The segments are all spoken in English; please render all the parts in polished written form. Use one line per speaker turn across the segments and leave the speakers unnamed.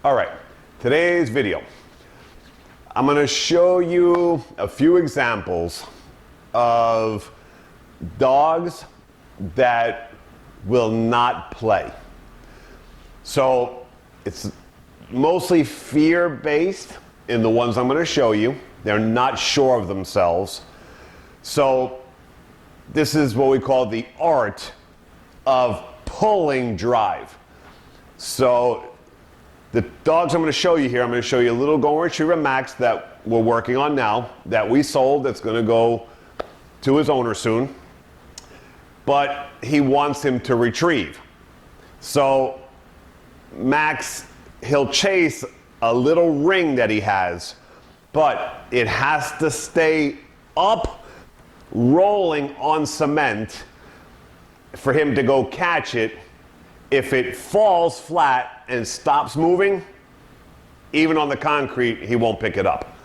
All right, today's video, I'm going to show you a few examples of dogs that will not play. So it's mostly fear-based in the ones I'm going to show you. They're not sure of themselves. So this is what we call the art of pulling drive. So the dogs I'm going to show you here, I'm going to show you a little Golden Retriever Max that we're working on now, that we sold, that's going to go to his owner soon. But he wants him to retrieve. So Max, he'll chase a little ring that he has, but it has to stay up, rolling on cement for him to go catch it. If it falls flat and stops moving, even on the concrete, he won't pick it up.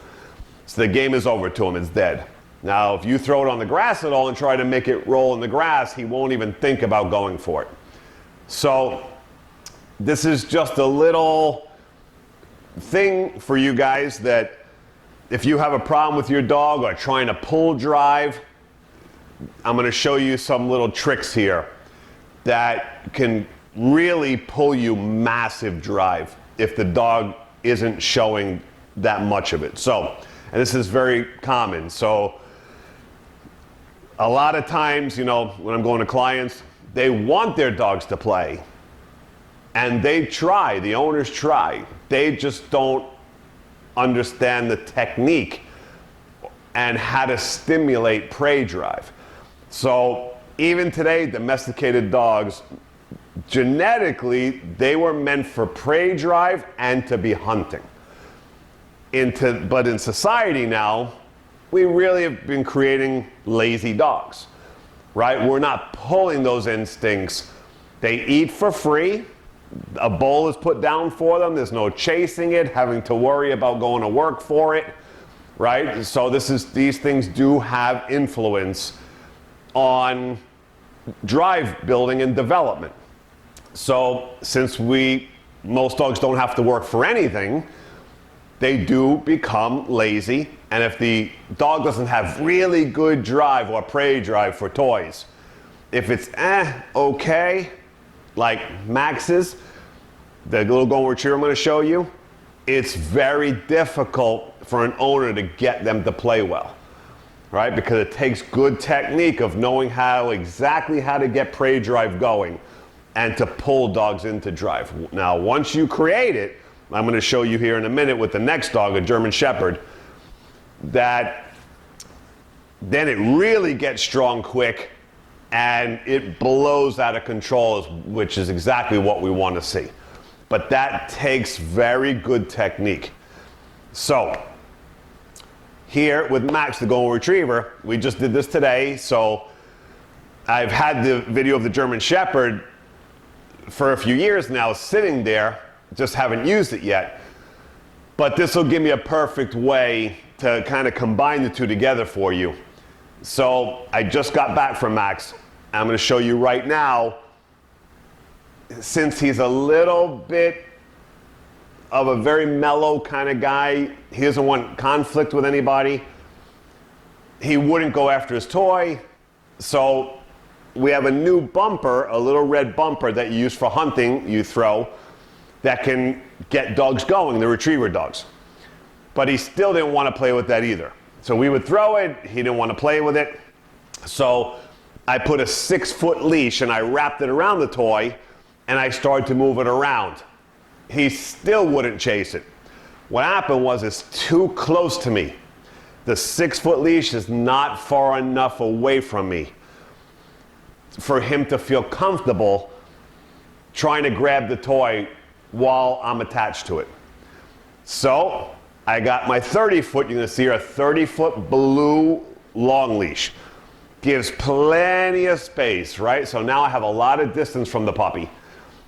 So the game is over to him, it's dead. Now, if you throw it on the grass at all and try to make it roll in the grass, he won't even think about going for it. So this is just a little thing for you guys that if you have a problem with your dog or trying to pull drive, I'm going to show you some little tricks here that can really pull you massive drive if the dog isn't showing that much of it. So, and this is very common. So a lot of times, you know, when I'm going to clients, they want their dogs to play. And they try, the owners try. They just don't understand the technique and how to stimulate prey drive. So even today, domesticated dogs, genetically, they were meant for prey drive and to be hunting. But in society now, we really have been creating lazy dogs, right? We're not pulling those instincts. They eat for free. A bowl is put down for them. There's no chasing it, having to worry about going to work for it, right? So these things do have influence on drive building and development. So since most dogs don't have to work for anything, they do become lazy. And if the dog doesn't have really good drive or prey drive for toys, if it's okay, like Max's, the little Golden Retriever I'm going to show you, it's very difficult for an owner to get them to play well, right? Because it takes good technique of knowing exactly how to get prey drive going and to pull dogs into drive. Now, once you create it, I'm going to show you here in a minute with the next dog, a German Shepherd, that then it really gets strong quick and it blows out of control, which is exactly what we want to see. But that takes very good technique. So here with Max, the Golden Retriever, we just did this today. So I've had the video of the German Shepherd for a few years now sitting there, just haven't used it yet. But this will give me a perfect way to kind of combine the two together for you. So I just got back from Max. I'm going to show you right now, since he's a little bit of a very mellow kind of guy, he doesn't want conflict with anybody. He wouldn't go after his toy. So we have a new bumper, a little red bumper that you use for hunting, you throw, that can get dogs going, the retriever dogs. But he still didn't want to play with that either. So we would throw it, he didn't want to play with it. So I put a 6-foot leash and I wrapped it around the toy and I started to move it around. He still wouldn't chase it. What happened was it's too close to me. The 6-foot leash is not far enough away from me for him to feel comfortable trying to grab the toy while I'm attached to it. So I got my 30-foot, you're going to see here, a 30-foot blue long leash. Gives plenty of space, right? So now I have a lot of distance from the puppy.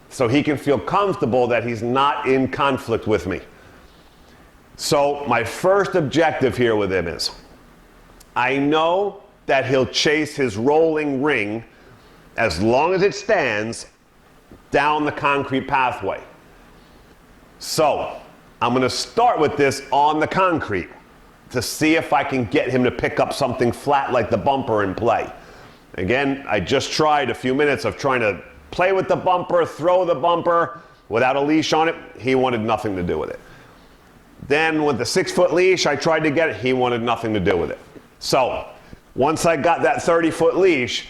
So he can feel comfortable that he's not in conflict with me. So my first objective here with him is, I know that he'll chase his rolling ring as long as it stands down the concrete pathway. So I'm going to start with this on the concrete to see if I can get him to pick up something flat like the bumper and play. Again, I just tried a few minutes of trying to play with the bumper, throw the bumper without a leash on it. He wanted nothing to do with it. Then with the 6-foot leash, I tried to get it. He wanted nothing to do with it. So once I got that 30-foot leash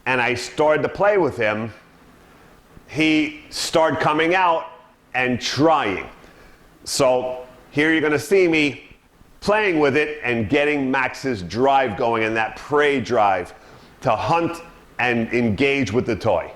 and I started to play with him, he started coming out and trying. So here you're going to see me playing with it and getting Max's drive going, and that prey drive to hunt and engage with the toy.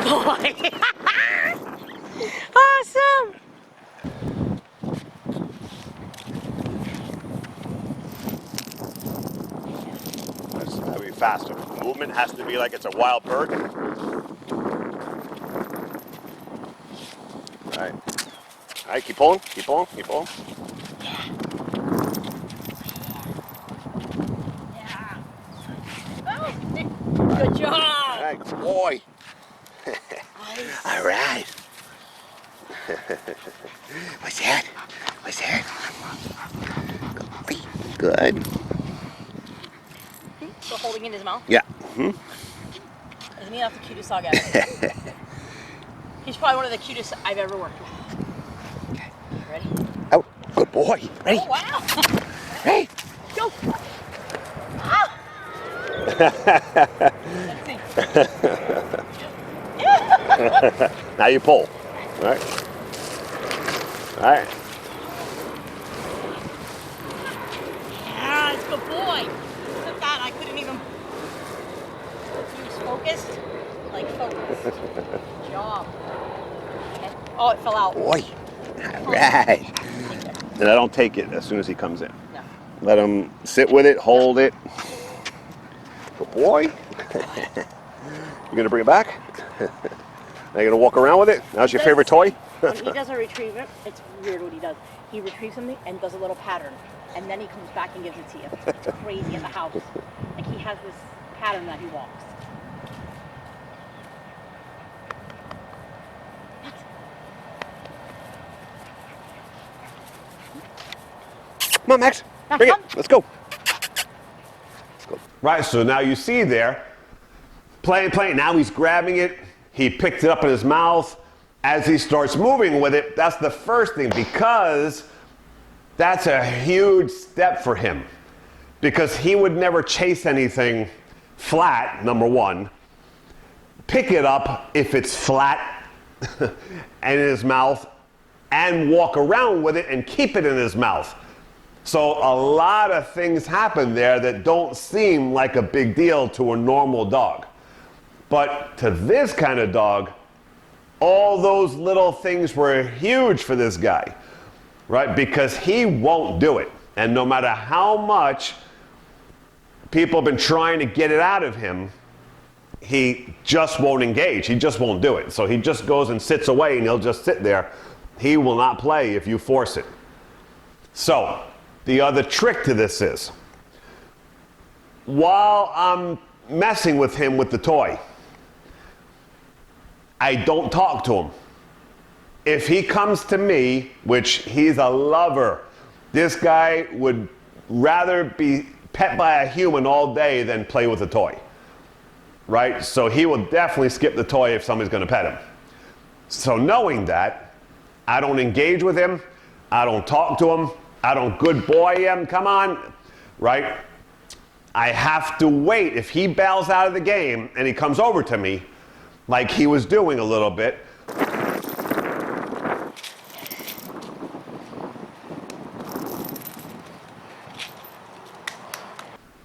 Boy. Awesome.
That's gotta be faster. Movement has to be like it's a wild bird. All right. All right, keep pulling, keep pulling, keep pulling.
Yeah. Oh, good job.
All right, good boy.
Nice.
All right. What's that? What's that? Good.
Still holding in his mouth?
Yeah.
Isn't he not the cutest dog ever? He's probably one of the cutest I've ever worked with.
Okay.
Ready?
Out. Good boy. Ready?
Oh, wow.
Ready?
Go. Ah.
Now you pull. All right. All right.
Yeah, it's a good boy. Look at that. I couldn't even. He was focused. Like focused. Good job. Okay. Oh, it fell out.
Boy. All right. And I don't take it as soon as he comes in.
No.
Let him sit with it, hold it. Good boy. You gonna bring it back? Now you're gonna walk around with it? Now's your favorite toy?
When he doesn't retrieve it, it's weird what he does. He retrieves something and does a little pattern, and then he comes back and gives it to you. It's crazy in the house. Like he has this pattern that he walks.
Come on, Max. Bring it. Let's go. Let's go. Right, so now you see there, playing. Now he's grabbing it. He picked it up in his mouth. As he starts moving with it, that's the first thing, because that's a huge step for him. Because he would never chase anything flat, number one. Pick it up if it's flat and in his mouth, and walk around with it and keep it in his mouth. So a lot of things happen there that don't seem like a big deal to a normal dog. But to this kind of dog, all those little things were huge for this guy, right? Because he won't do it. And no matter how much people have been trying to get it out of him, he just won't engage. He just won't do it. So he just goes and sits away, and he'll just sit there. He will not play if you force it. So the other trick to this is, while I'm messing with him with the toy, I don't talk to him. If he comes to me, which he's a lover, this guy would rather be pet by a human all day than play with a toy, right? So he will definitely skip the toy if somebody's gonna pet him. So knowing that, I don't engage with him, I don't talk to him, I don't good boy him, come on, right? I have to wait. If he bails out of the game and he comes over to me, like he was doing a little bit,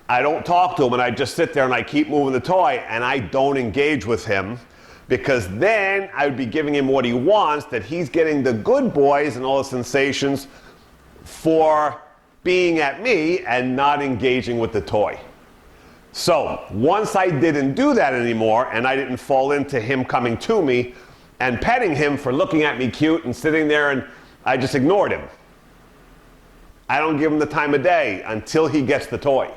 I don't talk to him and I just sit there and I keep moving the toy and I don't engage with him, because then I would be giving him what he wants, that he's getting the good boys and all the sensations for being at me and not engaging with the toy. So once I didn't do that anymore and I didn't fall into him coming to me and petting him for looking at me cute and sitting there, and I just ignored him. I don't give him the time of day until he gets the toy.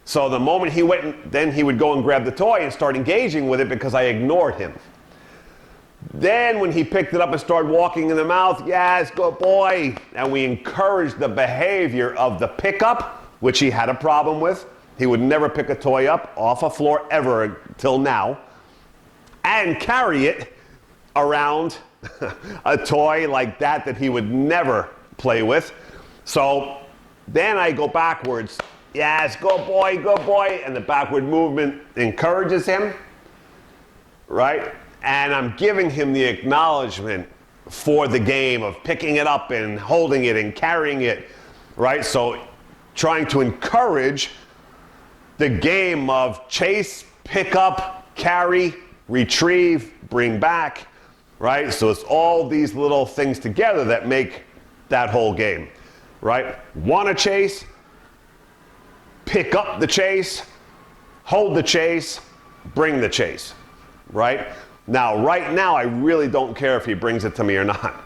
So the moment he went, then he would go and grab the toy and start engaging with it because I ignored him. Then when he picked it up and started walking in the mouth, yes, good boy. And we encouraged the behavior of the pickup, which he had a problem with. He would never pick a toy up off a floor ever till now, and carry it around a toy like that he would never play with. So then I go backwards. Yes, good boy, and the backward movement encourages him, right? And I'm giving him the acknowledgement for the game of picking it up and holding it and carrying it, right? So trying to encourage the game of chase, pick up, carry, retrieve, bring back, right? So it's all these little things together that make that whole game, right? Want to chase, pick up the chase, hold the chase, bring the chase, right? Now, right now, I really don't care if he brings it to me or not,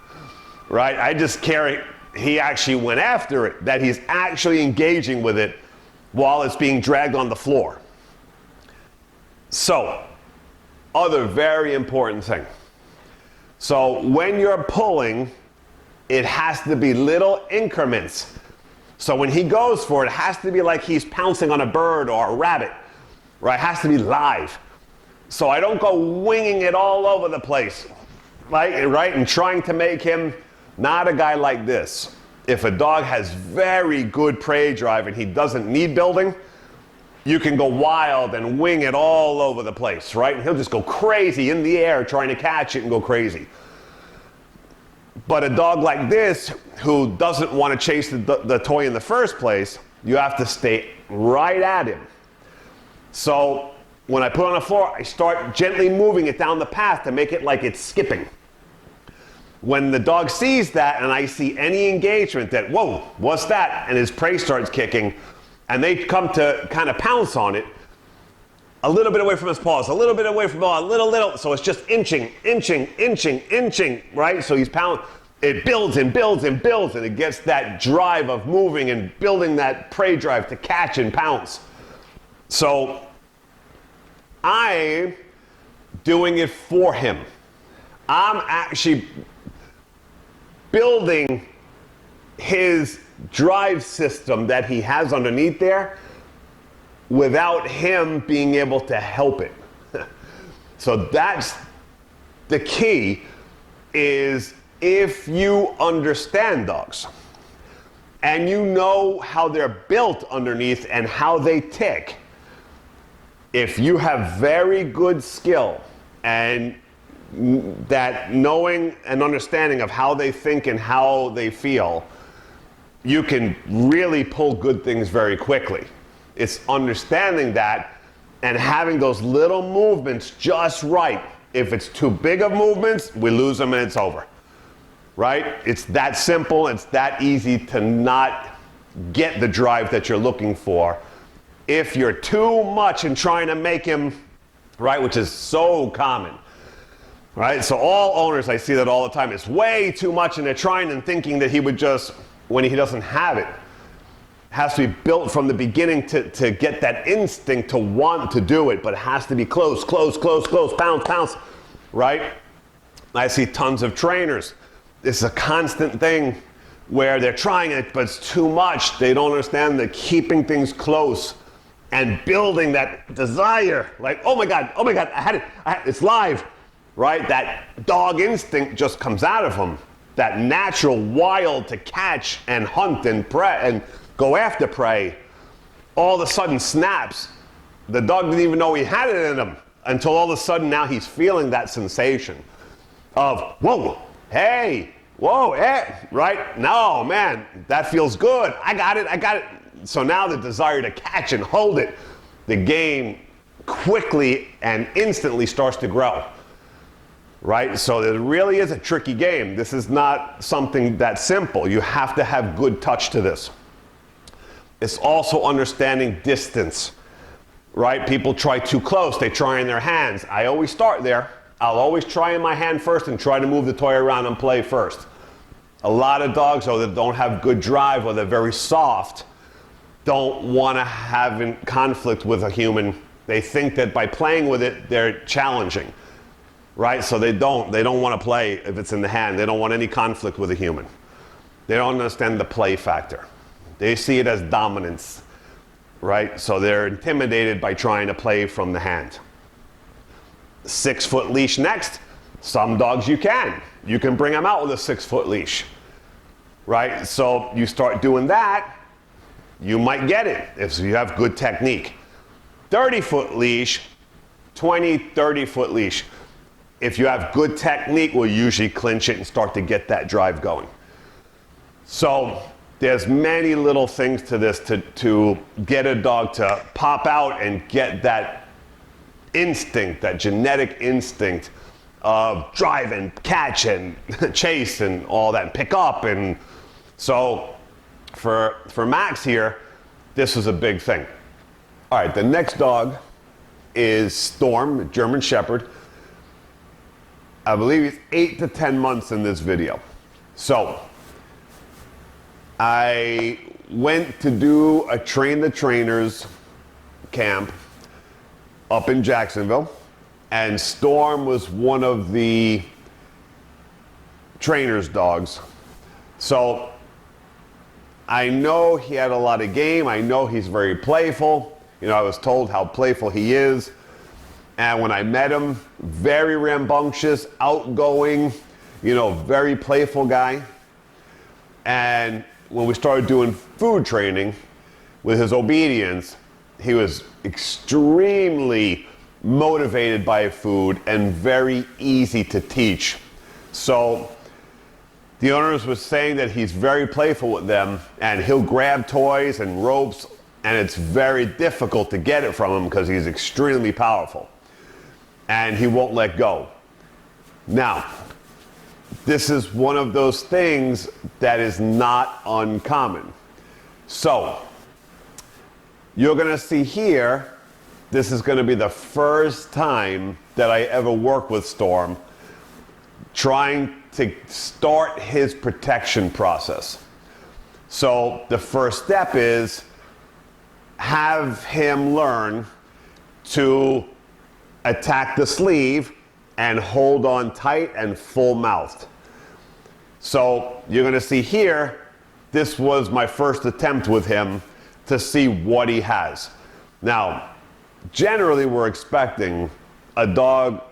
right? I just care he actually went after it, that he's actually engaging with it while it's being dragged on the floor. So, other very important thing. So when you're pulling, it has to be little increments. So when he goes for it, it has to be like he's pouncing on a bird or a rabbit, right? It has to be live. So I don't go winging it all over the place, right? And trying to make him not a guy like this. If a dog has very good prey drive and he doesn't need building, you can go wild and wing it all over the place, right? And he'll just go crazy in the air trying to catch it and go crazy. But a dog like this, who doesn't want to chase the toy in the first place, you have to stay right at him. So when I put it on the floor, I start gently moving it down the path to make it like it's skipping. When the dog sees that and I see any engagement that, whoa, what's that? And his prey starts kicking, and they come to kind of pounce on it, a little bit away from his paws, a little bit away from the ball, a little, so it's just inching, right? So he's pounding, it builds and builds and builds, and it gets that drive of moving and building that prey drive to catch and pounce. So I'm doing it for him. I'm actually building his drive system that he has underneath there without him being able to help it. So that's the key, is if you understand dogs and you know how they're built underneath and how they tick, if you have very good skill and that knowing and understanding of how they think and how they feel, you can really pull good things very quickly. It's understanding that and having those little movements just right. If it's too big of movements, we lose them and it's over, right? It's that simple, it's that easy to not get the drive that you're looking for. If you're too much in trying to make him, right, which is so common, right? So all owners, I see that all the time, it's way too much and they're trying and thinking that he would just, when he doesn't have it, has to be built from the beginning to get that instinct to want to do it, but it has to be close, pounce, right? I see tons of trainers. It's a constant thing where they're trying it, but it's too much. They don't understand that keeping things close and building that desire, like, oh my God, I had it, it's live, right? That dog instinct just comes out of them. That natural wild to catch and hunt and prey and go after prey, all of a sudden snaps. The dog didn't even know he had it in him until all of a sudden now he's feeling that sensation of, whoa, hey, whoa, hey, right? No, man, that feels good. I got it. So now the desire to catch and hold it, the game quickly and instantly starts to grow, right? So it really is a tricky game. This is not something that simple. You have to have good touch to this. It's also understanding distance, right? People try too close. They try in their hands. I always start there. I'll always try in my hand first and try to move the toy around and play first. A lot of dogs, though, that don't have good drive or they're very soft, don't want to have in conflict with a human. They think that by playing with it, they're challenging, right? So they don't want to play if it's in the hand. They don't want any conflict with a human. They don't understand the play factor. They see it as dominance, right? So they're intimidated by trying to play from the hand. 6-foot leash next. Some dogs you can bring them out with a 6-foot leash, right? So you start doing that, you might get it if you have good technique. 30-foot leash, 20, 30-foot leash. If you have good technique, we'll usually clinch it and start to get that drive going. So there's many little things to this to get a dog to pop out and get that instinct, that genetic instinct of drive and catch and chase and all that, and pick up. And so for Max here, this was a big thing. All right, the next dog is Storm, a German Shepherd. I believe he's 8 to 10 months in this video. So I went to do a Train the Trainers camp up in Jacksonville, and Storm was one of the trainers' dogs. So I know he had a lot of game. I know he's very playful. You know, I was told how playful he is. And when I met him, very rambunctious, outgoing, you know, very playful guy. And when we started doing food training with his obedience, he was extremely motivated by food and very easy to teach. So the owners was saying that he's very playful with them, and he'll grab toys and ropes, and it's very difficult to get it from him because he's extremely powerful. And he won't let go. Now, this is one of those things that is not uncommon. So, you're gonna see here, this is gonna be the first time that I ever work with Storm trying to start his protection process. So the first step is have him learn to attack the sleeve and hold on tight and full mouthed. So you're gonna see here, this was my first attempt with him to see what he has. Now, generally we're expecting a dog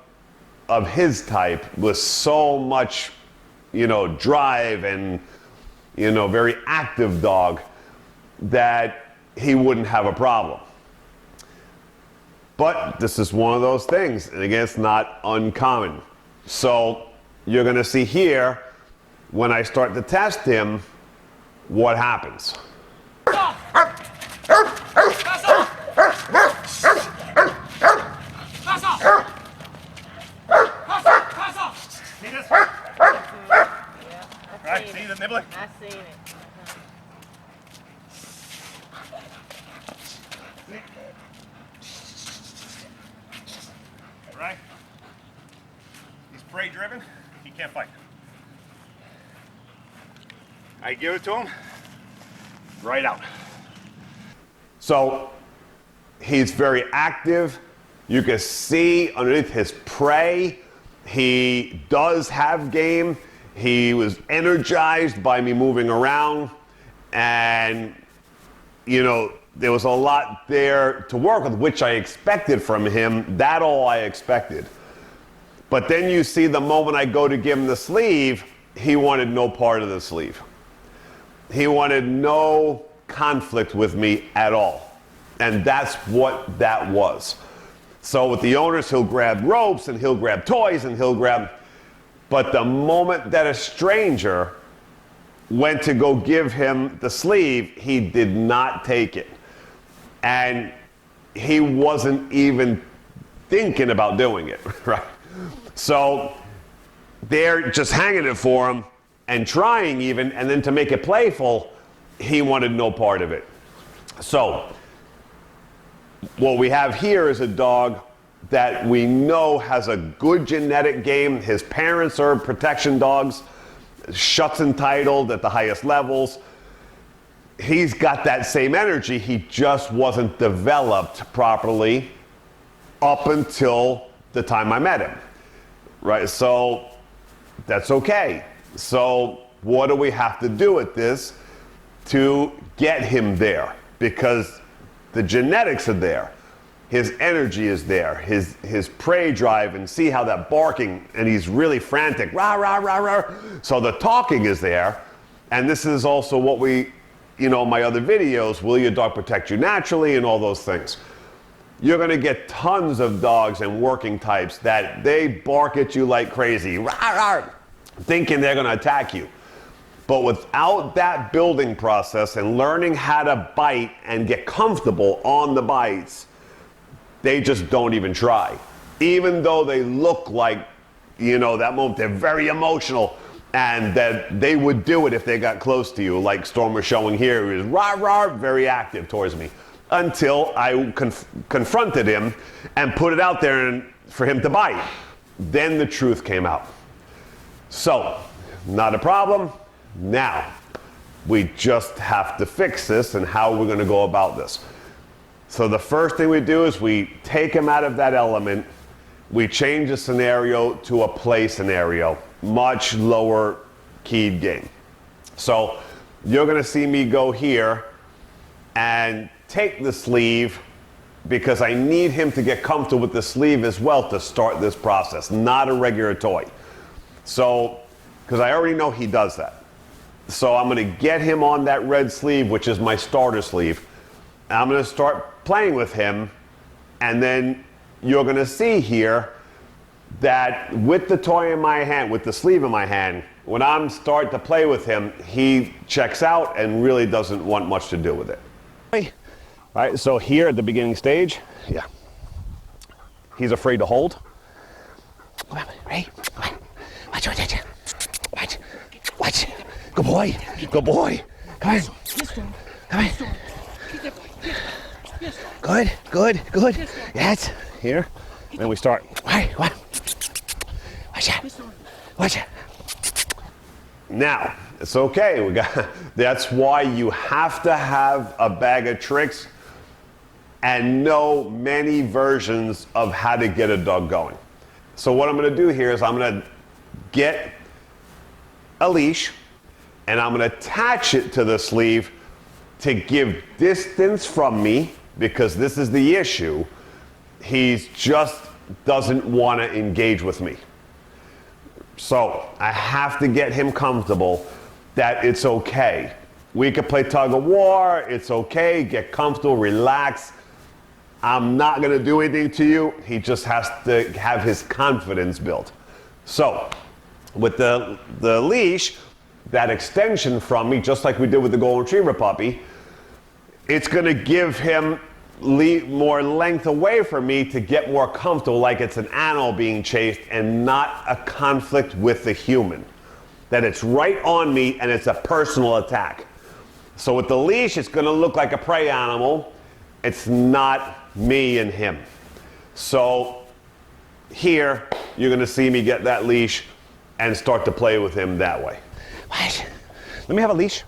of his type with so much, you know, drive and, you know, very active dog that he wouldn't have a problem. But this is one of those things, and again, it's not uncommon. So you're gonna see here, when I start to test him, what happens.
See this? Yeah,
Right, see the nibbling?
I've seen it.
Right? He's prey driven, he can't fight. I give it to him, right out.
So he's very active. You can see underneath his prey He does have game. He was energized by me moving around, and there was a lot there to work with, which I expected from him. That all I expected. But then you see the moment I go to give him the sleeve, he wanted no part of the sleeve. He wanted no conflict with me at all. And that's what that was. So with the owners, he'll grab ropes and he'll grab toys and he'll grab, but the moment that a stranger went to go give him the sleeve, he did not take it. And he wasn't even thinking about doing it, right? So they're just hanging it for him and trying even, and then to make it playful, he wanted no part of it. So what we have here is a dog that we know has a good genetic game. His parents are protection dogs, Shuts Untitled at the highest levels. He's got that same energy. He just wasn't developed properly up until the time I met him, right? So that's okay. So what do we have to do with this to get him there? Because the genetics are there. His energy is there, his prey drive, and see how that barking, and he's really frantic, rah, rah, rah, rah. So the talking is there, and this is also what we, my other videos, will your dog protect you naturally, and all those things. You're gonna get tons of dogs and working types that they bark at you like crazy, rah, rah, thinking they're gonna attack you. But without that building process and learning how to bite and get comfortable on the bites, they just don't even try. Even though they look like, that moment, they're very emotional and that they would do it if they got close to you, like Storm was showing here. He was rah, rah, very active towards me until I confronted him and put it out there for him to bite. Then the truth came out. So, not a problem. Now, we just have to fix this and how we're gonna go about this. So the first thing we do is we take him out of that element. We change the scenario to a play scenario, much lower keyed game. So you're gonna see me go here and take the sleeve because I need him to get comfortable with the sleeve as well to start this process, not a regular toy. So, because I already know he does that. So I'm gonna get him on that red sleeve, which is my starter sleeve. And I'm gonna start playing with him, and then you're gonna see here that with the toy in my hand, with the sleeve in my hand, when I'm starting to play with him, he checks out and really doesn't want much to do with it. All right, so here at the beginning stage, yeah, he's afraid to hold. Come on, ready? Come on. Watch, watch, watch, watch. Good boy, good boy. Come on, come on. Good, good, good. Yes, here. Then we start. Watch out. Watch out. Now, it's okay. That's why you have to have a bag of tricks and know many versions of how to get a dog going. So what I'm gonna do here is I'm gonna get a leash and I'm gonna attach it to the sleeve to give distance from me, because this is the issue. He just doesn't want to engage with me. So I have to get him comfortable that it's okay. We could play tug of war, it's okay, get comfortable, relax. I'm not gonna do anything to you. He just has to have his confidence built. So with the leash, that extension from me, just like we did with the Golden Retriever puppy, it's gonna give him more length away from me to get more comfortable, like it's an animal being chased and not a conflict with the human. That it's right on me and it's a personal attack. So with the leash, it's gonna look like a prey animal. It's not me and him. So here, you're gonna see me get that leash and start to play with him that way. What? Let me have a leash.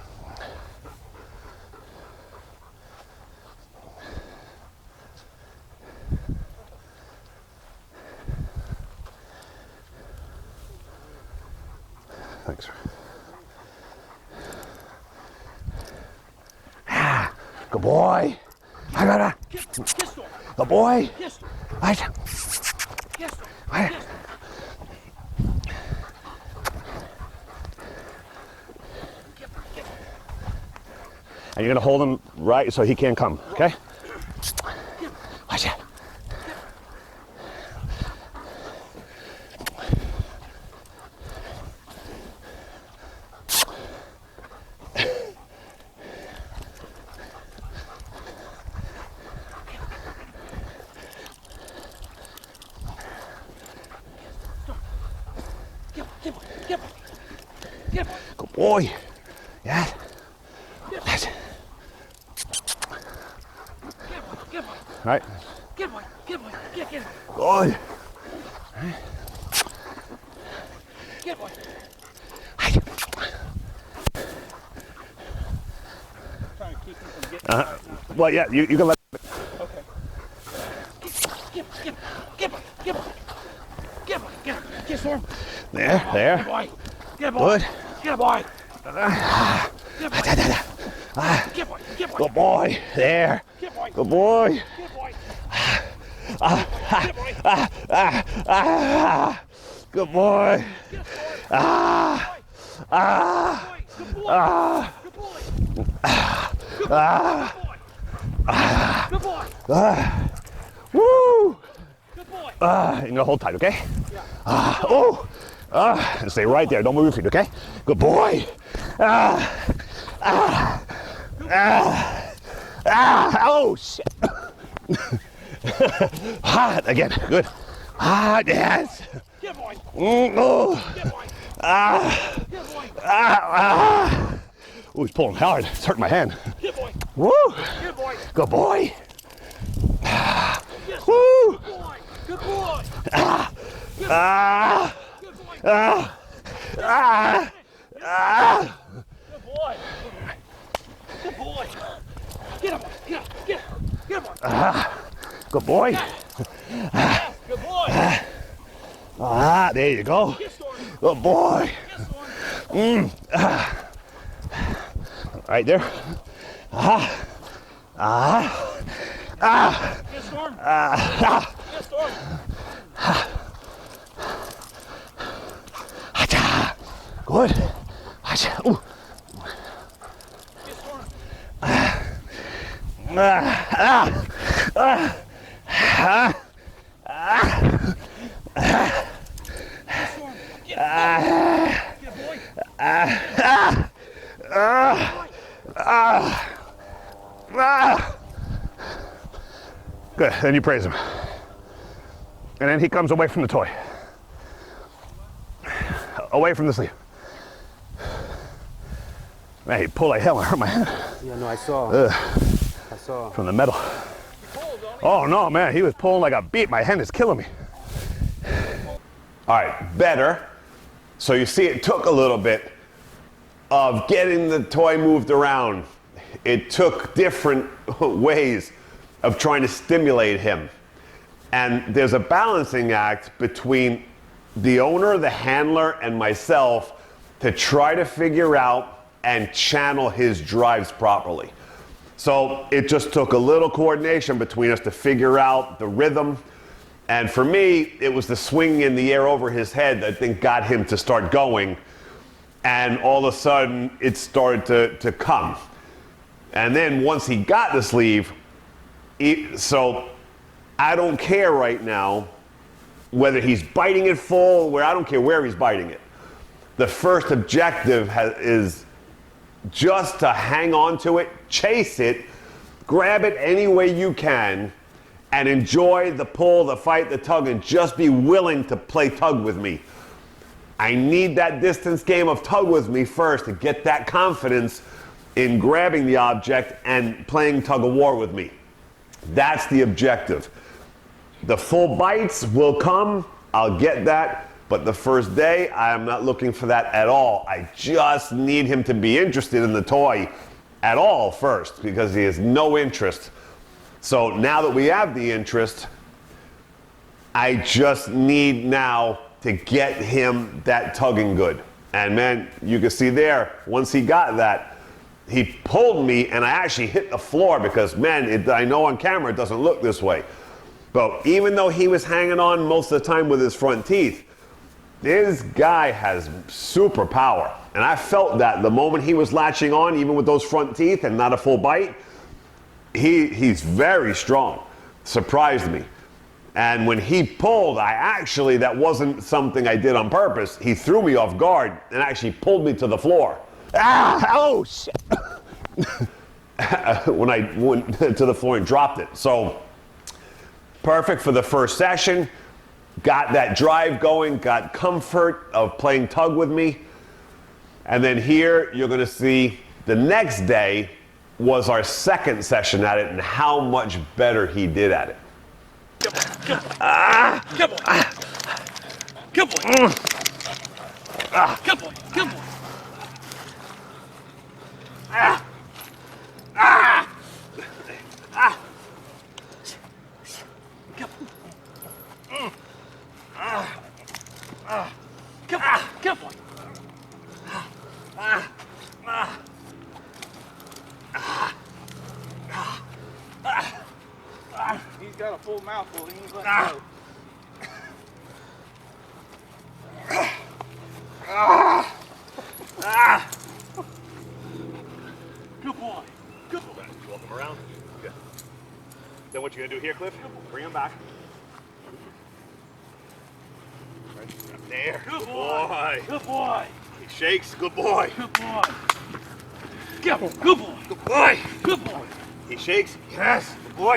Thanks. Ah, good boy. I gotta. Good boy. Right. Right. And you're gonna hold him right so he can't come, okay? Watch it. Good boy. Yeah. That's it. All right.
Good boy. Good boy. Good boy.
Good.
Good boy. Trying to keep him from getting
Well, yeah, you can let.
Okay. Get boy. Get boy. Get boy. Get boy. Get storm.
There, there.
Good boy. Good boy.
Good.
Good boy. Good boy. Good boy. Good boy.
Good boy. There.
Good boy.
Good boy.
Good boy.
Good boy. Ah. Ah.
Good boy.
Ah.
Good boy.
Ah.
Good boy.
Ah. Woo.
Good boy.
You're gonna hold tight, okay? Yeah. Oh. And stay right there. Don't move your feet, okay? Good boy. Oh shit. Hot again. Good. Yes.
Good boy.
Oh.
Good boy. Good boy.
Oh, he's pulling hard. It's hurting my hand.
Good boy.
Woo.
Good boy.
Good boy.
Yes.
Woo.
Good boy. Good boy.
Ah.
Good boy.
Ah. Ah. Ah.
Good boy. Good boy. Get him. Get him. Get him. Get him.
Good boy.
Yes. Good boy.
There you go.
Get storm.
Good boy.
Get storm.
Right there.
Get storm. Get storm.
Good. Ooh.
Get storm. Get boy.
Good. Then you praise him. And then he comes away from the toy. Away from the sleeve. Man, he pulled like hell and hurt my hand
Yeah, no, I saw. I saw.
from the metal. Oh no, man, he was pulling like a beat. My hand is killing me. All right, better. So you see, it took a little bit of getting the toy moved around. It took different ways of trying to stimulate him. And there's a balancing act between the owner, the handler, and myself to try to figure out and channel his drives properly. So it just took a little coordination between us to figure out the rhythm. And for me, it was the swing in the air over his head that I think got him to start going. And all of a sudden, it started to come. And then once he got the sleeve, so I don't care right now whether he's biting it full, where I don't care where he's biting it. The first objective is just to hang on to it, chase it, grab it any way you can, and enjoy the pull, the fight, the tug, and just be willing to play tug with me. I need that distance game of tug with me first to get that confidence in grabbing the object and playing tug of war with me. That's the objective. The full bites will come, I'll get that, but the first day, I am not looking for that at all. I just need him to be interested in the toy at all first, because he has no interest. So now that we have the interest, I just need now to get him that tugging good. And man, you can see there, once he got that, he pulled me and I actually hit the floor because, man, I know on camera it doesn't look this way. But even though he was hanging on most of the time with his front teeth, this guy has super power. And I felt that the moment he was latching on, even with those front teeth and not a full bite, he's very strong. Surprised me. And when he pulled, that wasn't something I did on purpose. He threw me off guard and actually pulled me to the floor. Oh, shit. When I went to the floor and dropped it. So, perfect for the first session. Got that drive going, got comfort of playing tug with me. And then here, you're gonna see the next day was our second session at it and how much better he did at it.
Good boy. Good boy. Good boy. Good boy. Good boy. Good boy.
He's got a full mouthful. He ain't letting go.
Good boy. Good boy.
You walk him around. Good. Then what you gonna do here, Cliff? Bring him back. Right there.
Good boy. Good boy.
He shakes. Good boy.
Good boy. Good boy. Good boy.
Good boy.
Good boy.
He shakes. Yes. Good boy.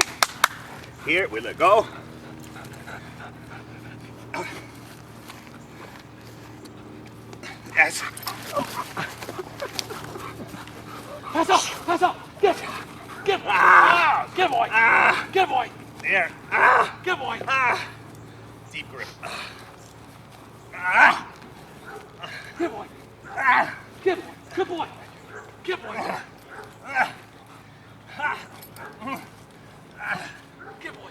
Here, we let go. Yes.
Pass up. Pass up. Get. Good boy. Good boy. Good boy.
There.
Good boy.
Deep grip.
Good boy. Good boy. Good boy. Good boy. Good boy.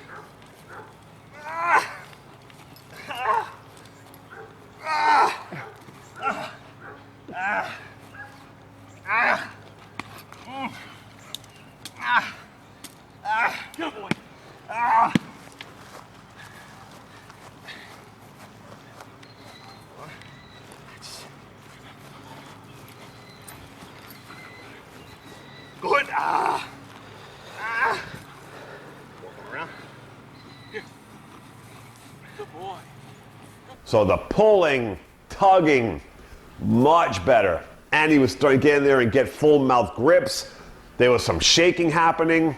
Good boy.
Good. Walk him around.
Good boy.
So the pulling, tugging, much better. And he was starting to get in there and get full mouth grips. There was some shaking happening.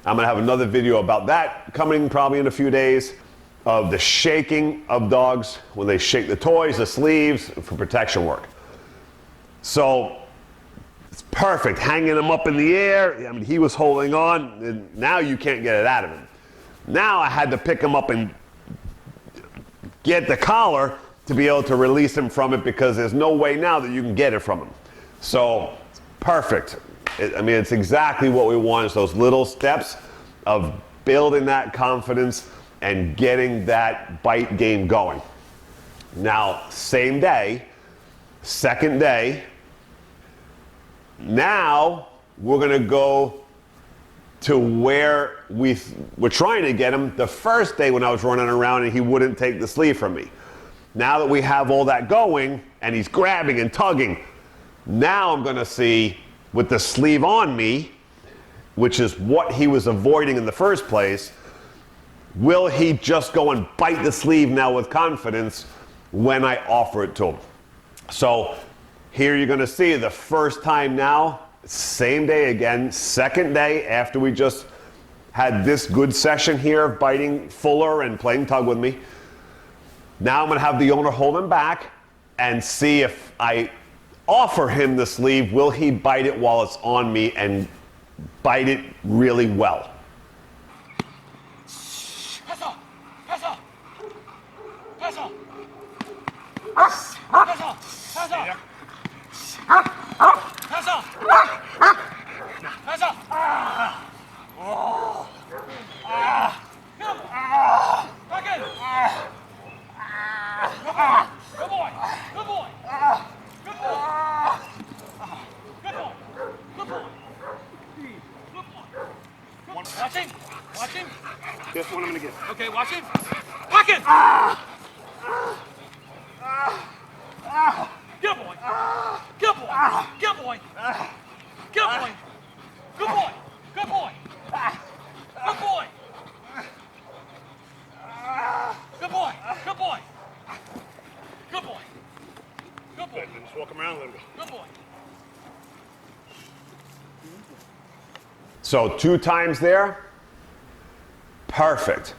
I'm gonna have another video about that coming probably in a few days of the shaking of dogs when they shake the toys, the sleeves for protection work. So it's perfect, hanging him up in the air. I mean, he was holding on, and now you can't get it out of him. Now I had to pick him up and get the collar to be able to release him from it because there's no way now that you can get it from him. So, perfect. It's exactly what we want is those little steps of building that confidence and getting that bite game going. Now, same day, second day, now we're gonna go to where we're trying to get him the first day when I was running around and he wouldn't take the sleeve from me. Now that we have all that going and he's grabbing and tugging, now I'm gonna see with the sleeve on me, which is what he was avoiding in the first place, will he just go and bite the sleeve now with confidence when I offer it to him? So here you're gonna see the first time now, same day again, second day after we just had this good session here of biting fuller and playing tug with me. Now I'm gonna have the owner hold him back and see if I offer him the sleeve, will he bite it while it's on me and bite it really well?
Pass up. Pass up. Pass up. Pass up. Pass up. Pass up. Pass up. Back in. Good boy. Good boy. Good boy. Good boy. Good boy. Good boy. Watch him. Watch him.
This one I'm gonna get.
Okay, watch him. Watch him. Good boy. Good boy. Good boy. Good boy. Good boy. Good boy. Good boy. Good boy. Good boy. Good boy. Good boy.
Just walk him around a little bit.
Good boy.
So 2 times there, perfect.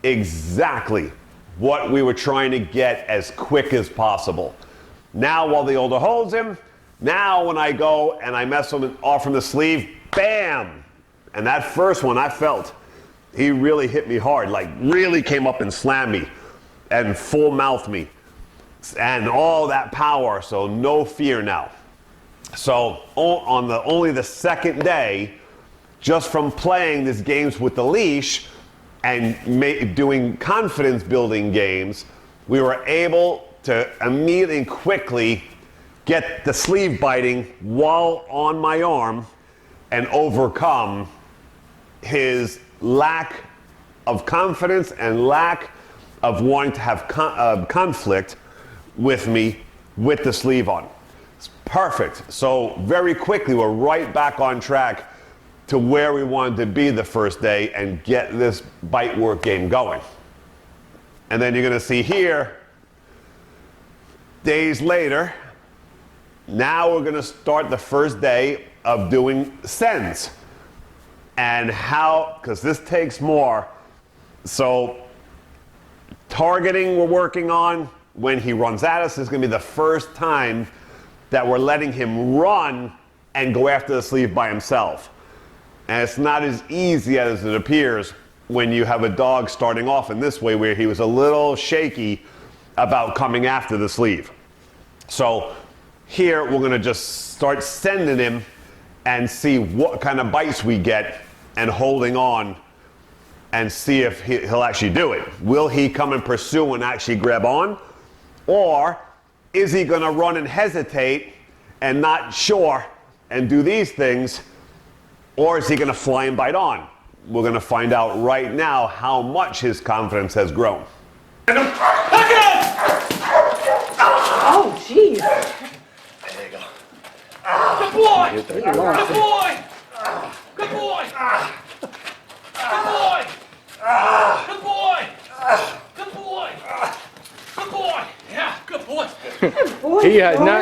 Exactly what we were trying to get as quick as possible. Now while the older holds him, now when I go and I mess him off from the sleeve, bam! And that first one I felt, he really hit me hard, like really came up and slammed me and full mouthed me. And all that power, so no fear now. So on only the second day, just from playing these games with the leash and doing confidence building games, we were able to immediately and quickly get the sleeve biting while on my arm and overcome his lack of confidence and lack of wanting to have conflict with me with the sleeve on. It's perfect. So very quickly we're right back on track to where we wanted to be the first day and get this bite work game going. And then you're gonna see here, days later, now we're gonna start the first day of doing sends. And how, because this takes more, so targeting we're working on when he runs at us is gonna be the first time that we're letting him run and go after the sleeve by himself. And it's not as easy as it appears when you have a dog starting off in this way where he was a little shaky about coming after the sleeve. So here we're gonna just start sending him and see what kind of bites we get and holding on and see if he'll actually do it. Will he come and pursue and actually grab on? Or is he gonna run and hesitate and not sure and do these things? Or is he gonna fly and bite on? We're gonna find out right now how much his confidence has grown.
Oh, jeez.
There you go.
Good boy. Good boy. Good boy. Good boy. Good boy. Good boy. Good boy. Yeah, good boy.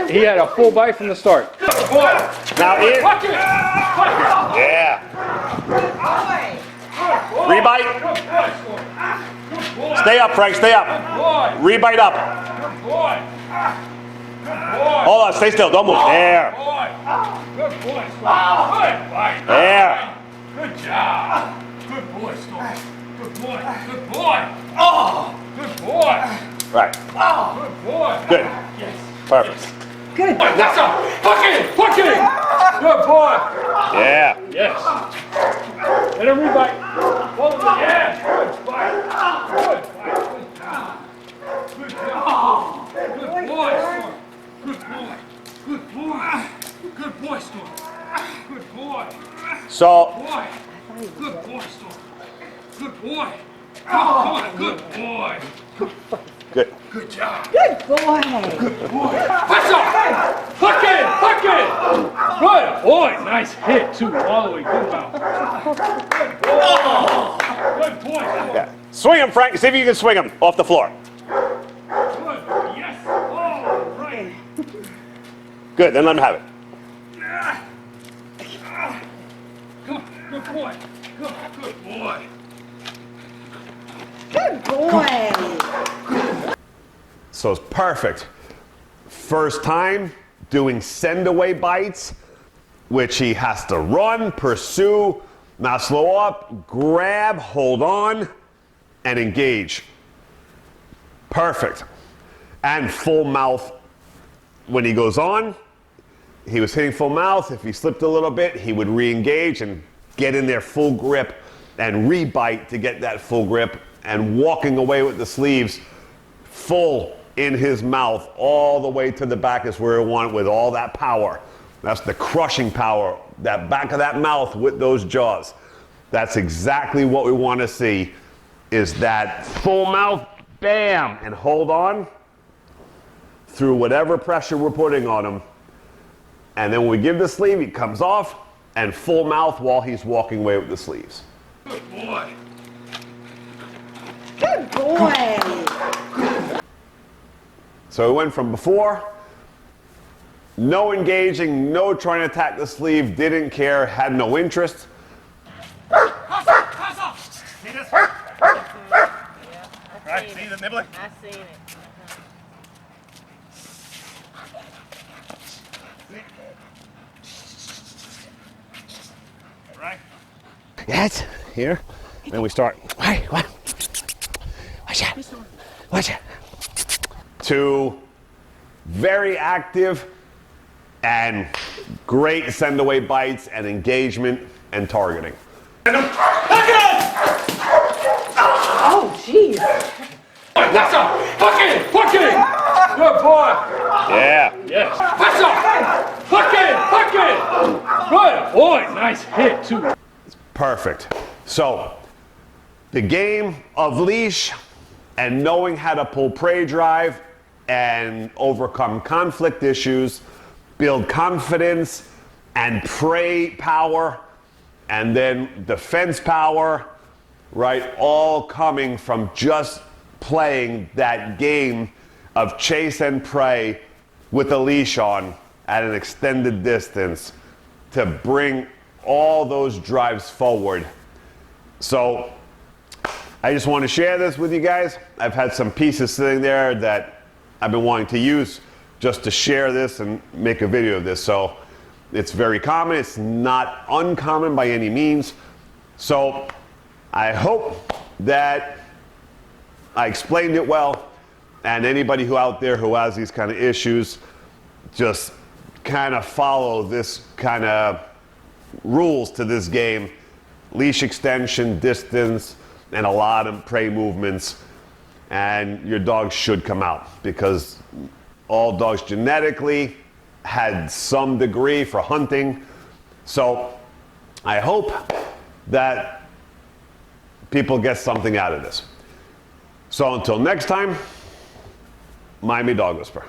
He had a full bite from the start.
Good boy.
Now Ian,
Watch it.
yeah,
Good boy.
rebite.
Good boy. Good boy.
Stay up, Frank, stay up.
Boy.
Rebite up.
Good boy. Good boy.
Hold on, stay still, don't move. There,
Boy. Good boy, Storm. Good boy.
there.
Good job. Good boy, Storm. Good boy. Good boy. Oh. Good boy.
Right,
Good boy.
good,
Yes.
perfect.
Good.
That's up. Hook it. Hook it. Good boy.
Yeah,
Yes. Let him rebite. Hold it. Yeah. Good bite. Good bite. Good job. Good job. Good boy, Storm. Good boy. Good boy. Good boy, Storm. Good boy.
so
Boy. Good boy, Storm. Good boy. Good boy. Good boy.
good.
Good job.
Good boy.
Press up. Hook it. Hook it. Good boy. Nice hit, too. All the way. Good mouth. Good boy. Good boy.
Yeah. Swing him, Frank, see if you can swing him off the floor.
Good. Yes. All right.
Good, then let him have it.
Come on. Good boy. Good boy.
Good boy.
So it's perfect. First time doing send away bites, which he has to run, pursue, not slow up, grab, hold on, and engage. Perfect. And full mouth when he goes on. He was hitting full mouth. If he slipped a little bit, he would re-engage and get in there full grip and re-bite to get that full grip, and walking away with the sleeves full in his mouth all the way to the back is where we want it with all that power. That's the crushing power, that back of that mouth with those jaws. That's exactly what we want to see, is that full mouth, bam, and hold on through whatever pressure we're putting on him. And then when we give the sleeve, he comes off and full mouth while he's walking away with the sleeves.
Good boy.
Good boy.
So we went from before, no engaging, no trying to attack the sleeve, didn't care, had no interest.
See this? Right, see the nibbling?
I've seen it.
Right?
Yes, here. Then we start. Watch out. Watch out. Two very active and great send away bites and engagement and targeting.
Oh, jeez.
That's up. Hook it. Hook it. Good boy.
Yeah.
Yes. That's up. Hook it. Hook it. Good boy. Nice hit too.
Perfect. So, the game of leash and knowing how to pull prey drive and overcome conflict issues, build confidence and prey power, and then defense power, right? All coming from just playing that game of chase and prey with a leash on at an extended distance to bring all those drives forward. So I just want to share this with you guys. I've had some pieces sitting there that I've been wanting to use just to share this and make a video of this. So it's very common. It's not uncommon by any means. So I hope that I explained it well, and anybody who out there who has these kind of issues, just kind of follow this kind of rules to this game: leash extension, distance, and a lot of prey movements, and your dog should come out, because all dogs genetically had some degree for hunting. So I hope that people get something out of this. So until next time, Miami Dog Whisperer.